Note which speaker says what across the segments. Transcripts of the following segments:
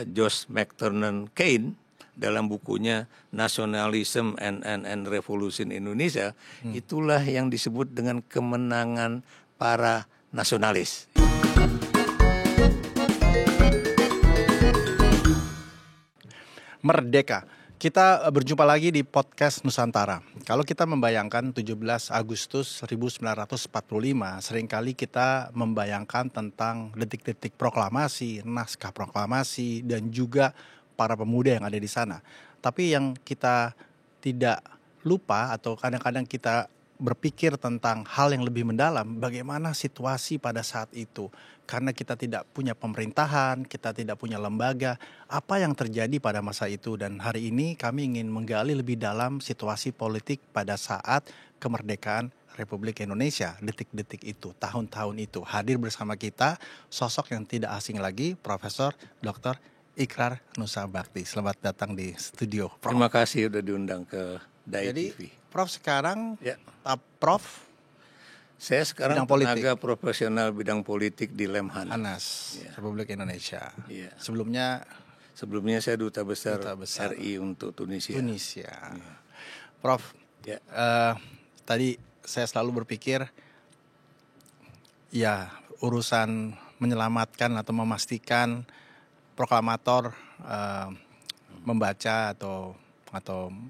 Speaker 1: Josh McTernan Kane dalam bukunya Nationalism and Revolution Indonesia, itulah yang disebut dengan kemenangan para nasionalis.
Speaker 2: Merdeka. Kita berjumpa lagi di podcast Nusantara. Kalau kita membayangkan 17 Agustus 1945, seringkali kita membayangkan tentang detik-detik proklamasi, naskah proklamasi, dan juga para pemuda yang ada di sana. Tapi yang kita tidak lupa atau kadang-kadang kita berpikir tentang hal yang lebih mendalam, bagaimana situasi pada saat itu. Karena kita tidak punya pemerintahan, kita tidak punya lembaga, apa yang terjadi pada masa itu. Dan hari ini kami ingin menggali lebih dalam situasi politik pada saat kemerdekaan Republik Indonesia, detik-detik itu, tahun-tahun itu. Hadir bersama kita sosok yang tidak asing lagi, Profesor Dr. Ikrar Nusa Bakti. Selamat datang di studio, Prof.
Speaker 1: Terima kasih sudah diundang ke Dai
Speaker 2: Jadi,
Speaker 1: TV.
Speaker 2: Prof sekarang,
Speaker 1: Ya.
Speaker 2: Prof
Speaker 1: Saya sekarang
Speaker 2: bidang politik.
Speaker 1: tenaga profesional bidang politik di Lemhanas.
Speaker 2: Anas, Republik Indonesia.
Speaker 1: Ya.
Speaker 2: Sebelumnya
Speaker 1: saya duta besar
Speaker 2: Besar
Speaker 1: RI untuk Tunisia.
Speaker 2: Prof,
Speaker 1: Ya.
Speaker 2: tadi saya selalu berpikir, ya urusan menyelamatkan atau memastikan proklamator membaca atau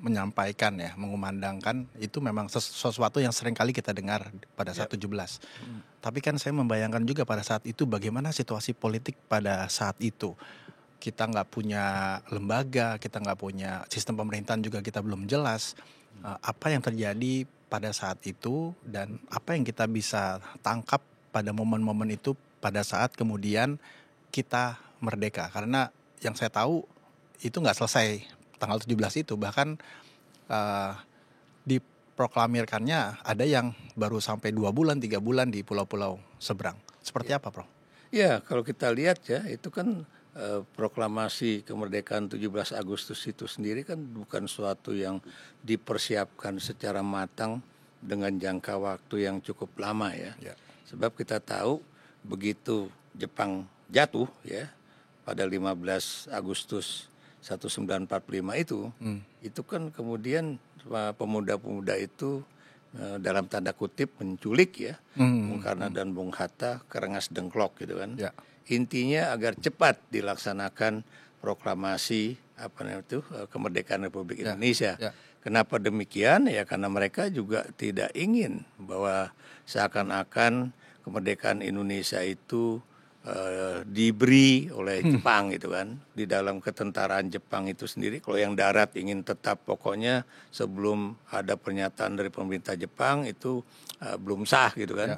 Speaker 2: menyampaikan ya, mengumandangkan itu memang sesuatu yang sering kali kita dengar pada saat 17. Tapi kan saya membayangkan juga pada saat itu bagaimana situasi politik pada saat itu. Kita nggak punya lembaga, kita nggak punya sistem pemerintahan juga kita belum jelas. Apa yang terjadi pada saat itu dan apa yang kita bisa tangkap pada momen-momen itu pada saat kemudian kita merdeka. Karena yang saya tahu itu nggak selesai tanggal 17 itu, bahkan diproklamirkannya ada yang baru sampai 2 bulan, 3 bulan di pulau-pulau seberang. Seperti apa, Prof?
Speaker 1: Ya, kalau kita lihat ya, itu kan proklamasi kemerdekaan 17 Agustus itu sendiri kan bukan suatu yang dipersiapkan secara matang dengan jangka waktu yang cukup lama ya. Sebab kita tahu begitu Jepang jatuh ya pada 15 Agustus 1945 itu kan kemudian pemuda-pemuda itu dalam tanda kutip menculik ya Bung Karno dan Bung Hatta ke Rengas Dengklok gitu kan. Intinya agar cepat dilaksanakan proklamasi kemerdekaan Republik Indonesia. Kenapa demikian? Ya karena mereka juga tidak ingin bahwa seakan-akan kemerdekaan Indonesia itu diberi oleh Jepang gitu kan. Di dalam ketentaraan Jepang itu sendiri, kalau yang darat ingin tetap pokoknya sebelum ada pernyataan dari pemerintah Jepang itu belum sah gitu kan.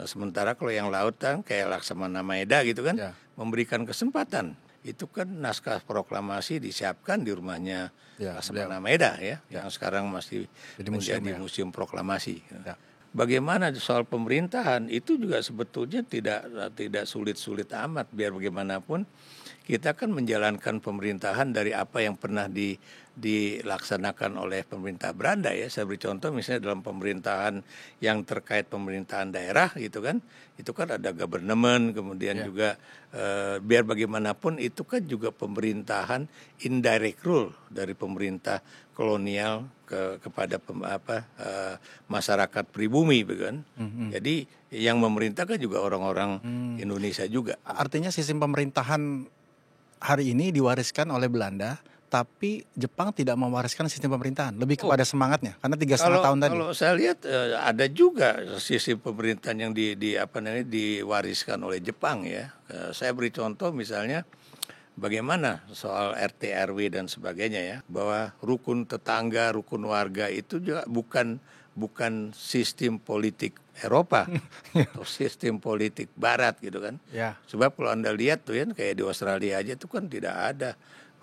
Speaker 1: Sementara kalau yang laut kan kayak Laksamana Maeda gitu kan, memberikan kesempatan. Itu kan naskah proklamasi disiapkan di rumahnya Laksamana Maeda ya, yang sekarang masih menjadi museum proklamasi. Bagaimana soal pemerintahan itu juga sebetulnya tidak sulit-sulit amat. Biar bagaimanapun kita kan menjalankan pemerintahan dari apa yang pernah dilaksanakan oleh pemerintah Belanda ya. Saya beri contoh misalnya dalam pemerintahan yang terkait pemerintahan daerah gitu kan. Itu kan ada government, kemudian juga biar bagaimanapun itu kan juga pemerintahan indirect rule dari pemerintah kolonial kepada masyarakat pribumi kan. Jadi yang memerintah kan juga orang-orang Indonesia juga.
Speaker 2: Artinya sistem pemerintahan hari ini diwariskan oleh Belanda, tapi Jepang tidak mewariskan sistem pemerintahan, lebih kepada semangatnya karena 3,5 tahun tadi.
Speaker 1: Kalau saya lihat ada juga sistem pemerintahan yang diwariskan oleh Jepang ya. Saya beri contoh misalnya bagaimana soal RT RW dan sebagainya ya, bahwa rukun tetangga, rukun warga itu juga bukan sistem politik Eropa atau sistem politik Barat gitu kan. Sebab kalau Anda lihat tuh ya kayak di Australia aja tuh kan tidak ada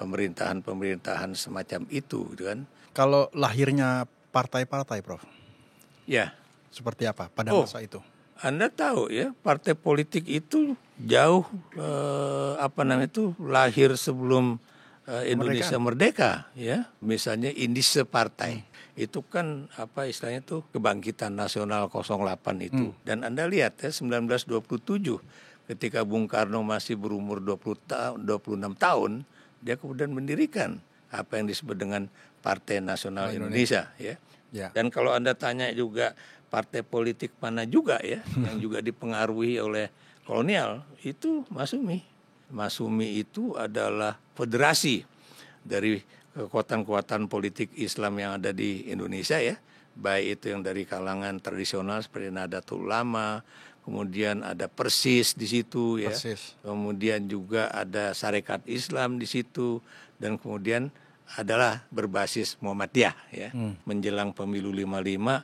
Speaker 1: pemerintahan semacam itu gitu kan.
Speaker 2: Kalau lahirnya partai-partai, Prof?
Speaker 1: Ya.
Speaker 2: Seperti apa pada masa itu?
Speaker 1: Anda tahu ya, partai politik itu jauh lahir sebelum Indonesia merdeka ya. Misalnya Indise Partai. Itu kan istilahnya tuh Kebangkitan Nasional 08 itu. Dan Anda lihat ya 1927 ketika Bung Karno masih berumur 26 tahun, dia kemudian mendirikan apa yang disebut dengan Partai Nasional Indonesia, ya.
Speaker 2: Ya.
Speaker 1: Dan kalau Anda tanya juga partai politik mana juga ya yang juga dipengaruhi oleh kolonial, itu Masumi. Masumi itu adalah federasi dari kekuatan-kekuatan politik Islam yang ada di Indonesia ya, baik itu yang dari kalangan tradisional seperti Nahdlatul Ulama, kemudian ada Persis di situ ya, kemudian juga ada Sarekat Islam di situ, dan kemudian adalah berbasis Muhammadiyah ya. Menjelang pemilu 55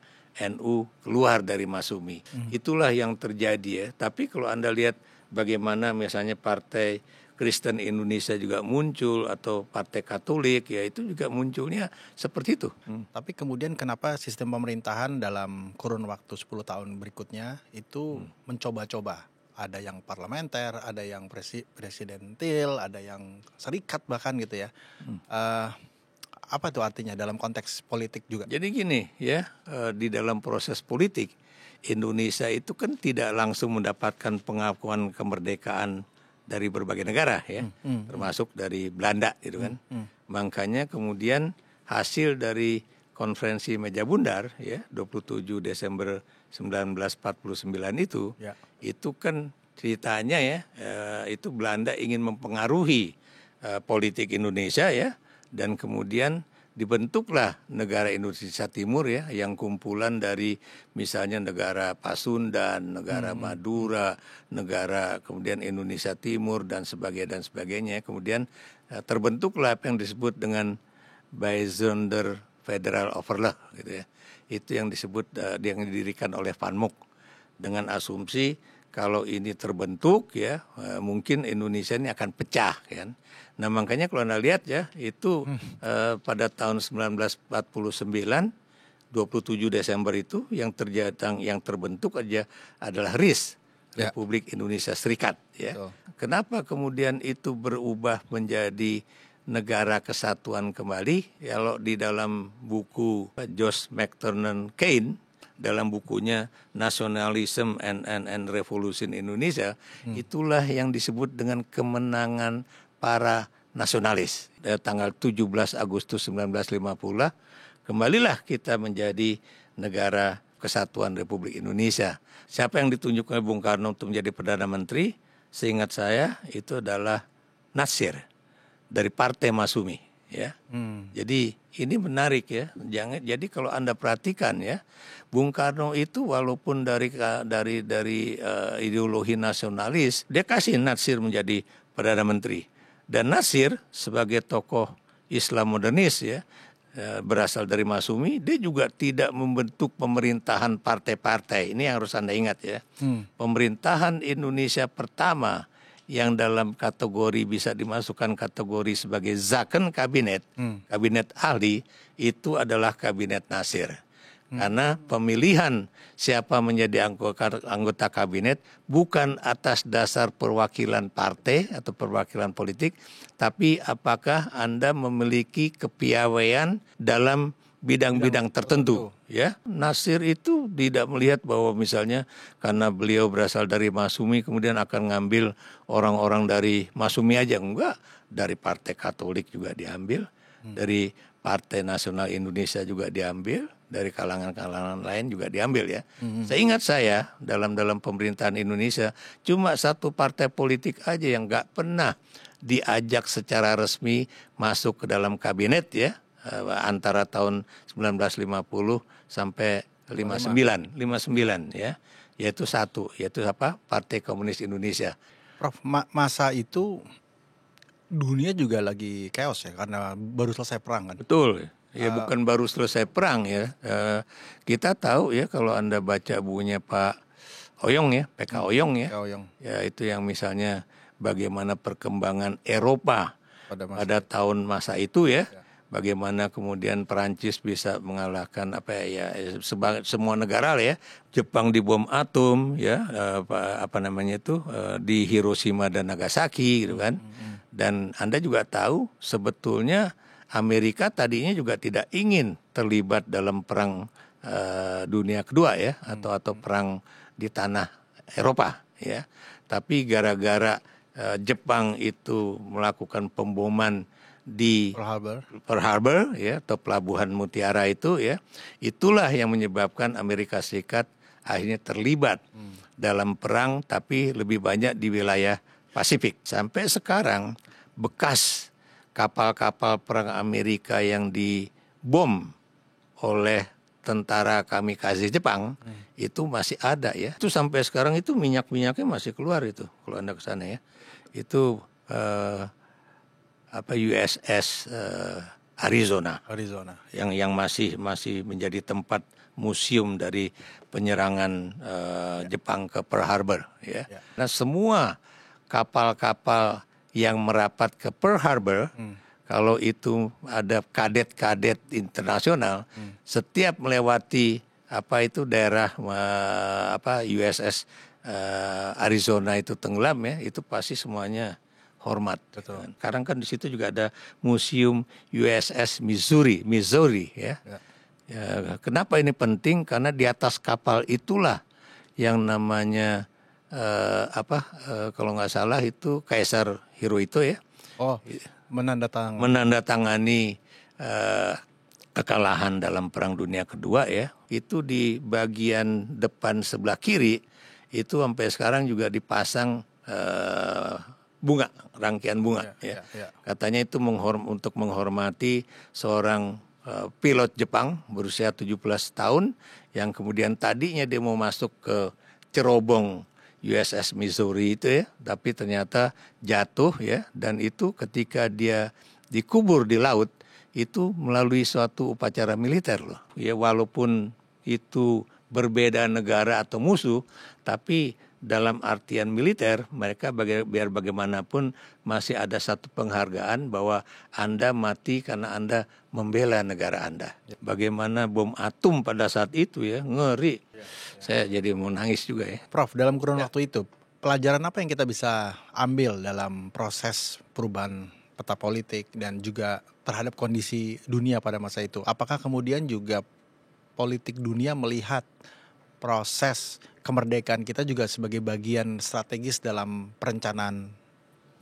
Speaker 1: NU keluar dari Masumi. Itulah yang terjadi ya. Tapi kalau Anda lihat bagaimana misalnya Partai Kristen Indonesia juga muncul, atau Partai Katolik, ya itu juga munculnya seperti itu.
Speaker 2: Tapi kemudian kenapa sistem pemerintahan dalam kurun waktu 10 tahun berikutnya itu mencoba-coba? Ada yang parlementer, ada yang presidentil, ada yang serikat bahkan gitu ya. Apa itu artinya dalam konteks politik juga?
Speaker 1: Jadi gini ya, di dalam proses politik Indonesia itu kan tidak langsung mendapatkan pengakuan kemerdekaan dari berbagai negara ya, termasuk dari Belanda gitu kan. Makanya kemudian hasil dari konferensi Meja Bundar ya 27 Desember 1949 itu kan ceritanya ya, itu Belanda ingin mempengaruhi politik Indonesia ya, dan kemudian dibentuklah negara Indonesia Timur ya, yang kumpulan dari misalnya negara Pasundan, negara Madura, negara kemudian Indonesia Timur dan sebagainya. Kemudian terbentuklah apa yang disebut dengan Bijzonder Federal Overleg gitu ya. Itu yang disebut yang didirikan oleh Van Mook dengan asumsi kalau ini terbentuk ya, mungkin Indonesia ini akan pecah kan. Nah makanya kalau Anda lihat ya, itu pada tahun 1949, 27 Desember itu yang terbentuk aja adalah RIS, Republik Indonesia Serikat ya. Kenapa kemudian itu berubah menjadi negara kesatuan kembali? Kalau di dalam buku Josh McTernan Kane, dalam bukunya Nationalism and Revolution Indonesia, itulah yang disebut dengan kemenangan para nasionalis. Tanggal 17 Agustus 1950 kembalilah kita menjadi negara kesatuan Republik Indonesia. Siapa yang ditunjuk oleh Bung Karno untuk menjadi Perdana Menteri? Seingat saya itu adalah Nasir dari Partai Masumi ya. Jadi ini menarik ya. Jadi kalau Anda perhatikan ya, Bung Karno itu walaupun dari ideologi nasionalis, dia kasih Nasir menjadi Perdana Menteri. Dan Nasir sebagai tokoh Islam modernis ya, berasal dari Masumi, dia juga tidak membentuk pemerintahan partai-partai. Ini yang harus Anda ingat ya. Pemerintahan Indonesia pertama yang dalam kategori bisa dimasukkan kategori sebagai Zakon kabinet, kabinet ahli, itu adalah kabinet Nasir. Karena pemilihan siapa menjadi anggota kabinet bukan atas dasar perwakilan partai atau perwakilan politik, tapi apakah Anda memiliki kepiawaian dalam bidang-bidang tertentu ya. Nasir itu tidak melihat bahwa misalnya karena beliau berasal dari Masumi kemudian akan ngambil orang-orang dari Masumi aja, enggak, dari Partai Katolik juga diambil, dari Partai Nasional Indonesia juga diambil, dari kalangan-kalangan lain juga diambil ya. Seingat saya dalam pemerintahan Indonesia cuma satu partai politik aja yang enggak pernah diajak secara resmi masuk ke dalam kabinet ya. Antara tahun 1950 sampai 59 ya, yaitu apa? Partai Komunis Indonesia.
Speaker 2: Prof, masa itu dunia juga lagi chaos ya karena baru selesai perang kan?
Speaker 1: Betul. Ya bukan baru selesai perang ya. Kita tahu ya kalau Anda baca bukunya Pak Oyong ya, PK Oyong ya. Ya itu yang misalnya bagaimana perkembangan Eropa pada tahun masa itu ya. Bagaimana kemudian Perancis bisa mengalahkan semua negara lah ya. Jepang dibom atom ya, di Hiroshima dan Nagasaki gitu kan. Dan Anda juga tahu sebetulnya Amerika tadinya juga tidak ingin terlibat dalam perang dunia kedua ya, atau perang di tanah Eropa ya. Tapi gara-gara Jepang itu melakukan pemboman di Pearl Harbor ya, atau Pelabuhan Mutiara itu ya, itulah yang menyebabkan Amerika Serikat akhirnya terlibat dalam perang, tapi lebih banyak di wilayah Pasifik. Sampai sekarang bekas kapal-kapal perang Amerika yang dibom oleh tentara kamikaze Jepang itu masih ada ya. Itu sampai sekarang itu minyak-minyaknya masih keluar itu kalau Anda ke sana ya. Itu USS Arizona yang masih menjadi tempat museum dari penyerangan Jepang ke Pearl Harbor ya. Nah, semua kapal-kapal yang merapat ke Pearl Harbor kalau itu ada kadet-kadet internasional, setiap melewati daerah USS Arizona itu tenggelam ya, itu pasti semuanya hormat. Betul. Sekarang kan di situ juga ada museum USS Missouri ya. Ya. Kenapa ini penting? Karena di atas kapal itulah yang namanya kalau nggak salah itu Kaisar Hirohito ya. Menandatangani kekalahan dalam Perang Dunia Kedua ya. Itu di bagian depan sebelah kiri itu sampai sekarang juga dipasang bunga, rangkaian bunga ya. Katanya itu untuk menghormati seorang pilot Jepang berusia 17 tahun yang kemudian tadinya dia mau masuk ke cerobong USS Missouri itu ya, tapi ternyata jatuh ya, dan itu ketika dia dikubur di laut itu melalui suatu upacara militer loh. Ya walaupun itu berbeda negara atau musuh, tapi dalam artian militer mereka biar bagaimanapun masih ada satu penghargaan bahwa Anda mati karena Anda membela negara Anda. Bagaimana bom atom pada saat itu ya, ngeri. Saya jadi mau nangis juga ya.
Speaker 2: Prof, dalam kurun waktu itu, pelajaran apa yang kita bisa ambil dalam proses perubahan peta politik dan juga terhadap kondisi dunia pada masa itu? Apakah kemudian juga politik dunia melihat proses kemerdekaan kita juga sebagai bagian strategis dalam perencanaan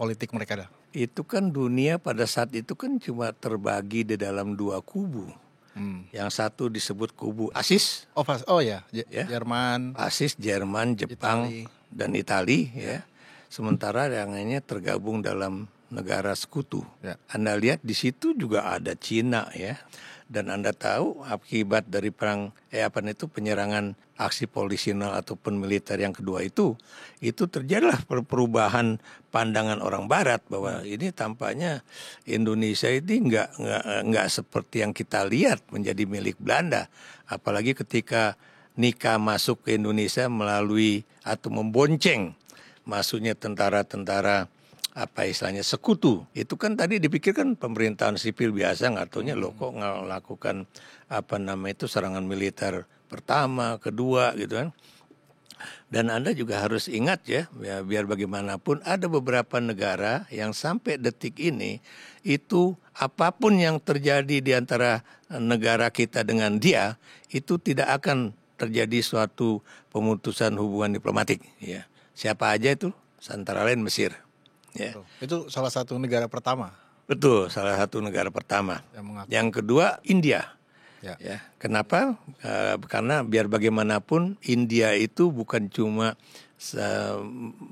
Speaker 2: politik mereka?
Speaker 1: Itu kan dunia pada saat itu kan cuma terbagi di dalam dua kubu. Yang satu disebut kubu ASIS.
Speaker 2: Jerman.
Speaker 1: ASIS, Jerman, Jepang, dan Italia ya. Sementara yang lainnya tergabung dalam negara sekutu. Ya. Anda lihat di situ juga ada Cina ya. Dan Anda tahu akibat dari penyerangan aksi polisional ataupun militer yang kedua itu terjadilah perubahan pandangan orang Barat bahwa ini tampaknya Indonesia ini nggak seperti yang kita lihat menjadi milik Belanda, apalagi ketika Nika masuk ke Indonesia melalui atau membonceng masuknya tentara-tentara sekutu. Itu kan tadi dipikirkan pemerintahan sipil biasa, nggak taunya loh kok melakukan serangan militer pertama, kedua gitu kan. Dan Anda juga harus ingat ya biar bagaimanapun ada beberapa negara yang sampai detik ini itu apapun yang terjadi di antara negara kita dengan dia itu tidak akan terjadi suatu pemutusan hubungan diplomatik ya. Siapa aja itu? Antara lain Mesir. Ya.
Speaker 2: Itu salah satu negara pertama.
Speaker 1: Betul, salah satu negara pertama. Yang kedua India. Ya. Kenapa? Karena biar bagaimanapun India itu bukan cuma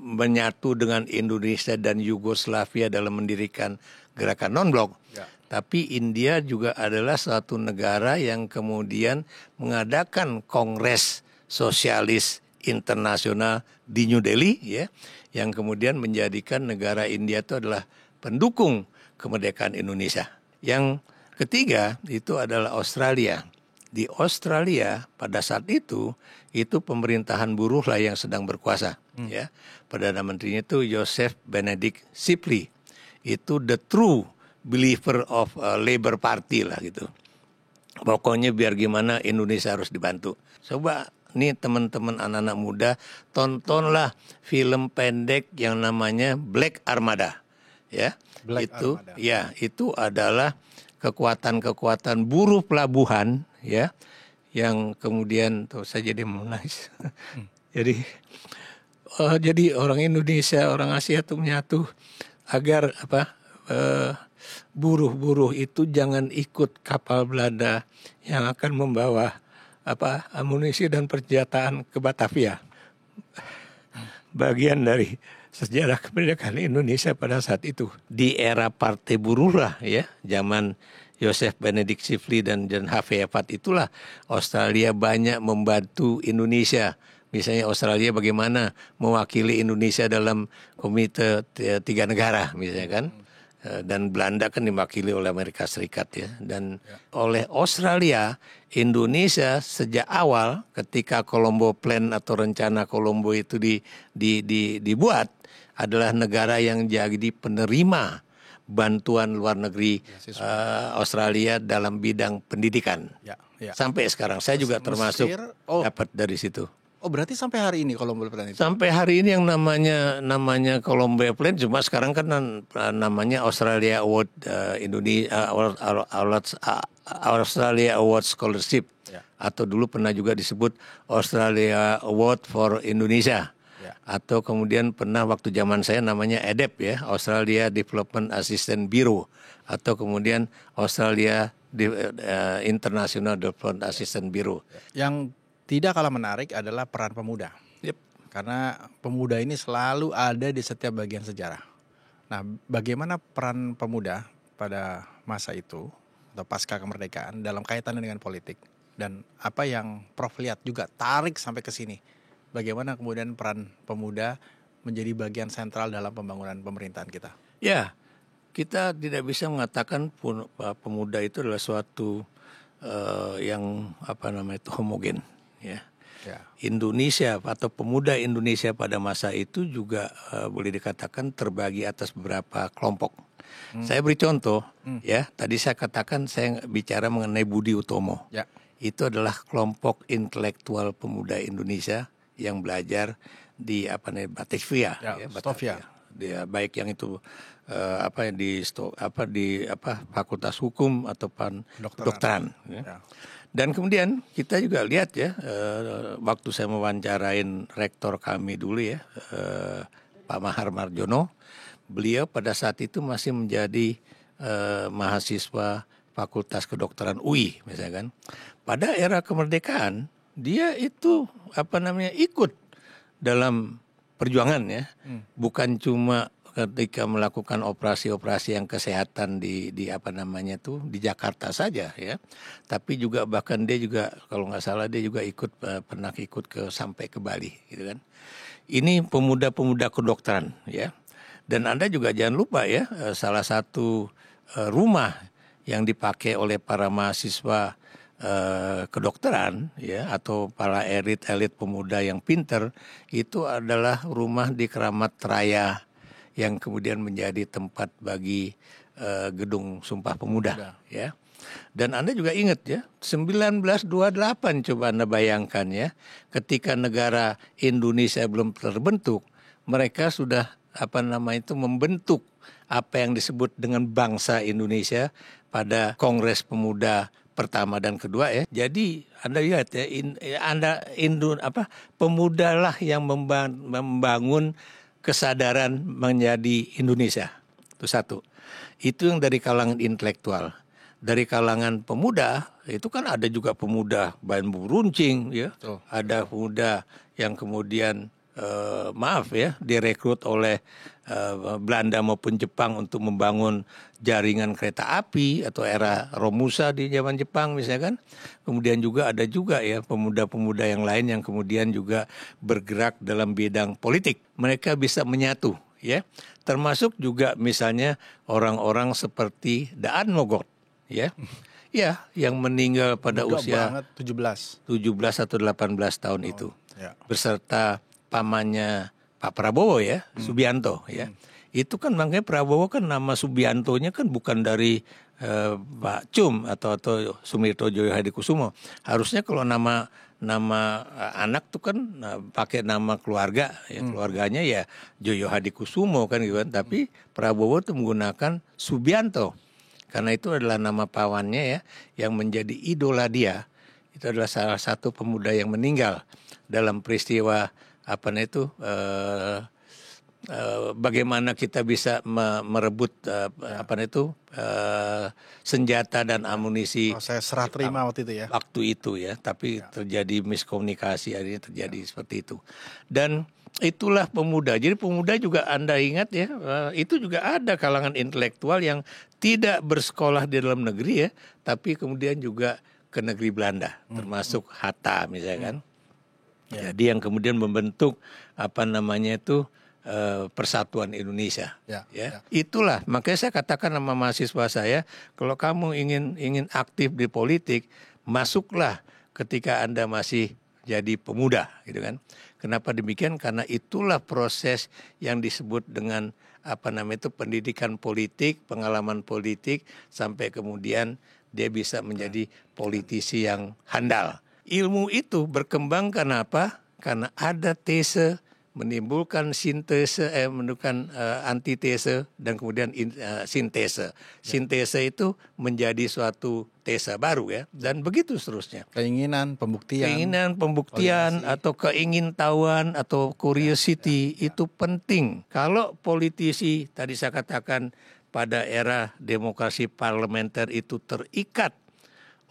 Speaker 1: menyatu dengan Indonesia dan Yugoslavia dalam mendirikan gerakan non-blok. Ya. Tapi India juga adalah suatu negara yang kemudian mengadakan Kongres Sosialis Internasional di New Delhi ya, yang kemudian menjadikan negara India itu adalah pendukung kemerdekaan Indonesia. Yang ketiga itu adalah Australia. Di Australia pada saat itu pemerintahan buruh lah yang sedang berkuasa ya. Perdana Menterinya itu Joseph Benedict Shipley. Itu the true believer of Labour Party lah gitu. Pokoknya biar gimana Indonesia harus dibantu. Coba nih teman-teman anak-anak muda, tontonlah film pendek yang namanya Black Armada. Ya. Armada. Ya, itu adalah kekuatan-kekuatan buruh pelabuhan ya, yang kemudian saya jadi menangis. Jadi jadi orang Indonesia, orang Asia itu menyatu agar buruh-buruh itu jangan ikut kapal Belanda yang akan membawa amunisi dan persenjataan ke Batavia. Bagian dari sejarah kemerdekaan Indonesia pada saat itu. Di era Partai Buruh lah ya, zaman Joseph Benedict Sifley dan H.V. Evatt itulah Australia banyak membantu Indonesia. Misalnya Australia bagaimana mewakili Indonesia dalam komite 3 negara misalnya kan. Dan Belanda kan diwakili oleh Amerika Serikat ya. Dan oleh Australia, Indonesia sejak awal ketika Colombo Plan atau rencana Colombo itu dibuat adalah negara yang jadi penerima bantuan luar negeri Australia dalam bidang pendidikan. Sampai sekarang saya juga termasuk dapat dari situ.
Speaker 2: Oh berarti sampai hari ini Colombo Plan itu?
Speaker 1: Sampai hari ini yang namanya Colombo Plan, cuma sekarang kan namanya Australia Award Australia Award Scholarship atau dulu pernah juga disebut Australia Award for Indonesia atau kemudian pernah waktu zaman saya namanya ADEP ya, Australia Development Assistance Bureau atau kemudian Australia International Development Assistance Bureau.
Speaker 2: Yang tidak kalah menarik adalah peran pemuda. Karena pemuda ini selalu ada di setiap bagian sejarah. Nah, bagaimana peran pemuda pada masa itu atau pasca kemerdekaan dalam kaitannya dengan politik? Dan apa yang Prof lihat juga tarik sampai ke sini? Bagaimana kemudian peran pemuda menjadi bagian sentral dalam pembangunan pemerintahan kita?
Speaker 1: Ya, kita tidak bisa mengatakan pemuda itu adalah suatu yang homogen. Ya. Indonesia atau pemuda Indonesia pada masa itu juga boleh dikatakan terbagi atas beberapa kelompok. Saya beri contoh, ya. Tadi saya katakan saya bicara mengenai Budi Utomo. Itu adalah kelompok intelektual pemuda Indonesia yang belajar di Batavia, Batavia. Dia baik yang itu di Fakultas Hukum ataupun kedokteran. Dan kemudian kita juga lihat ya, waktu saya mewawancarain rektor kami dulu ya, Pak Mahar Marjono, beliau pada saat itu masih menjadi mahasiswa Fakultas Kedokteran UI misalnya kan. Pada era kemerdekaan dia itu ikut dalam perjuangan ya, bukan cuma ketika melakukan operasi-operasi yang kesehatan di Jakarta saja ya, tapi juga bahkan dia juga kalau nggak salah dia juga pernah ikut sampai ke Bali gitu kan. Ini pemuda-pemuda kedokteran ya, dan Anda juga jangan lupa ya, salah satu rumah yang dipakai oleh para mahasiswa kedokteran ya atau para elit pemuda yang pinter itu adalah rumah di Keramat Raya yang kemudian menjadi tempat bagi gedung Sumpah Pemuda ya. Dan Anda juga ingat ya, 1928 coba Anda bayangkan ya, ketika negara Indonesia belum terbentuk, mereka sudah membentuk apa yang disebut dengan bangsa Indonesia pada Kongres Pemuda pertama dan kedua ya. Jadi Anda lihat ya, pemudalah yang membangun kesadaran menjadi Indonesia. Itu satu. Itu yang dari kalangan intelektual. Dari kalangan pemuda itu kan ada juga pemuda bambu runcing ya. Ada pemuda yang kemudian direkrut oleh Belanda maupun Jepang untuk membangun jaringan kereta api atau era Romusa di zaman Jepang misalkan. Kemudian juga ada juga ya pemuda-pemuda yang lain yang kemudian juga bergerak dalam bidang politik. Mereka bisa menyatu ya. Termasuk juga misalnya orang-orang seperti Daan Mogot ya. Ya, yang meninggal pada usia 17 atau 18 tahun itu. Beserta pamannya Pak Prabowo ya, Subianto ya. Itu kan makanya Prabowo kan nama Subiantonya kan bukan dari Pak Cum atau Sumirto Joyo Hadikusumo. Harusnya kalau nama anak tuh kan pakai nama keluarga ya, keluarganya ya Joyo Hadikusumo kan gitu kan. Tapi Prabowo tuh menggunakan Subianto. Karena itu adalah nama pawannya ya yang menjadi idola dia. Itu adalah salah satu pemuda yang meninggal dalam peristiwa bagaimana kita bisa merebut senjata dan amunisi
Speaker 2: Proses serah terima waktu itu ya.
Speaker 1: Waktu itu ya, tapi terjadi miskomunikasi, akhirnya terjadi seperti itu. Dan itulah pemuda. Jadi pemuda juga Anda ingat ya, itu juga ada kalangan intelektual yang tidak bersekolah di dalam negeri ya, tapi kemudian juga ke negeri Belanda, termasuk Hatta misalnya kan. Jadi yang kemudian membentuk Persatuan Indonesia. Itulah makanya saya katakan sama mahasiswa saya, kalau kamu ingin aktif di politik, masuklah ketika Anda masih jadi pemuda, gitu kan. Kenapa demikian? Karena itulah proses yang disebut dengan pendidikan politik, pengalaman politik, sampai kemudian dia bisa menjadi politisi yang handal. Ilmu itu berkembang kenapa? Karena ada tese, menimbulkan sintese, menimbulkan antitese, dan kemudian sintese. Sintese itu menjadi suatu tesa baru ya, dan begitu seterusnya.
Speaker 2: Keinginan
Speaker 1: pembuktian atau keingintahuan atau curiosity itu penting. Kalau politisi tadi saya katakan pada era demokrasi parlementer itu terikat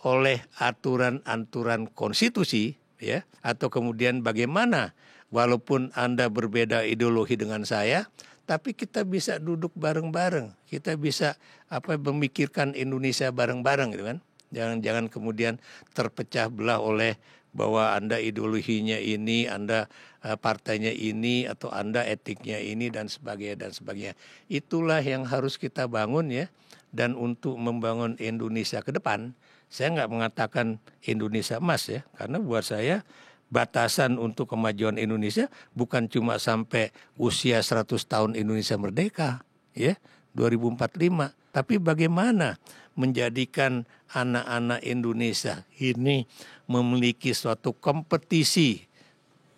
Speaker 1: oleh aturan-aturan konstitusi ya, atau kemudian bagaimana walaupun Anda berbeda ideologi dengan saya, tapi kita bisa duduk bareng-bareng. Kita bisa memikirkan Indonesia bareng-bareng gitu kan. Jangan kemudian terpecah belah oleh bahwa Anda ideologinya ini, Anda partainya ini, atau Anda etiknya ini dan sebagainya. Itulah yang harus kita bangun ya. Dan untuk membangun Indonesia ke depan, saya nggak mengatakan Indonesia emas ya, karena buat saya batasan untuk kemajuan Indonesia bukan cuma sampai usia 100 tahun Indonesia merdeka ya 2045, tapi bagaimana menjadikan anak-anak Indonesia ini memiliki suatu kompetisi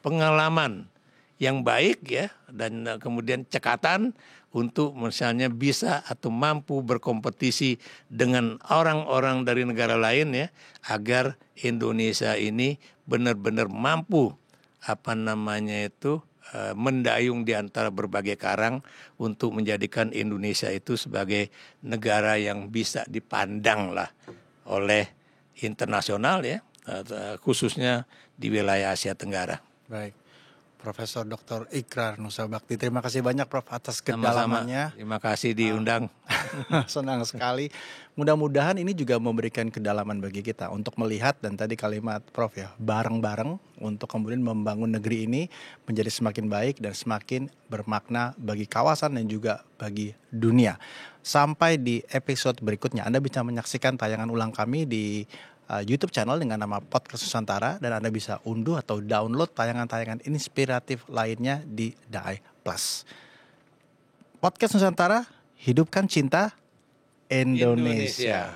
Speaker 1: pengalaman yang baik ya, dan kemudian cekatan untuk misalnya bisa atau mampu berkompetisi dengan orang-orang dari negara lain ya, agar Indonesia ini benar-benar mampu mendayung di antara berbagai karang untuk menjadikan Indonesia itu sebagai negara yang bisa dipandang lah oleh internasional ya, khususnya di wilayah Asia Tenggara.
Speaker 2: Baik. Profesor Dr. Ikrar Nusa Bakti. Terima kasih banyak Prof atas kedalamannya.
Speaker 1: Sama-sama. Terima kasih diundang.
Speaker 2: Senang sekali. Mudah-mudahan ini juga memberikan kedalaman bagi kita untuk melihat, dan tadi kalimat Prof ya, bareng-bareng untuk kemudian membangun negeri ini menjadi semakin baik dan semakin bermakna bagi kawasan dan juga bagi dunia. Sampai di episode berikutnya, Anda bisa menyaksikan tayangan ulang kami di YouTube channel dengan nama Podcast Nusantara, dan Anda bisa unduh atau download tayangan-tayangan inspiratif lainnya di DAI Plus. Podcast Nusantara, hidupkan cinta Indonesia.